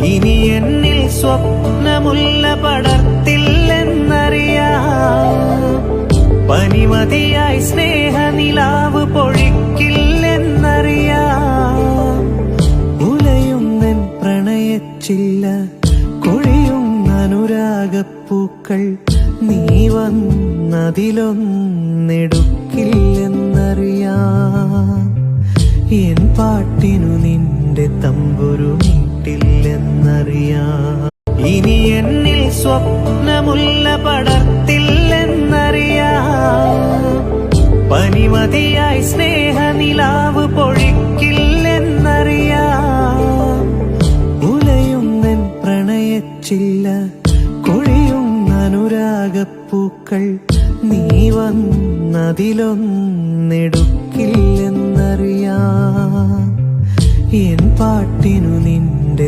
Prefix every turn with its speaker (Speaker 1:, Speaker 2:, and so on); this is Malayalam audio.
Speaker 1: ഇനി എന്നിൽ സ്വപ്നമുള്ള പടർത്തില്ലെന്നറിയാം. പനിമതിയായി സ്നേഹനിലാവ് പൊഴിക്കില്ലെന്നറിയാം. ഉലയുന്നൻ പ്രണയച്ചില്ല കൊഴിയുന്ന അനുരാഗപ്പൂക്കൾ നീ വന്നതിലൊന്നെടുക്കില്ലെന്നറിയാം. എൻ പാട്ടിനു നിന്റെ തമ്പുരു മീട്ടില്ലെന്നറിയാം. ഇനി എന്നിൽ സ്വപ്നമുള്ള പടർത്തില്ലെന്നറിയാം. പനിമതിയായി സ്നേഹനിലാവ് പൊഴിക്കില്ലെന്നറിയാം. ഉലയുന്നൻ പ്രണയച്ചില്ല കൊഴിയുന്ന അനുരാഗപ്പൂക്കൾ നീ വന്നതിലൊന്നെടുക്കില്ലെന്നറിയാം. എൻ പാട്ടിനു നിന്റെ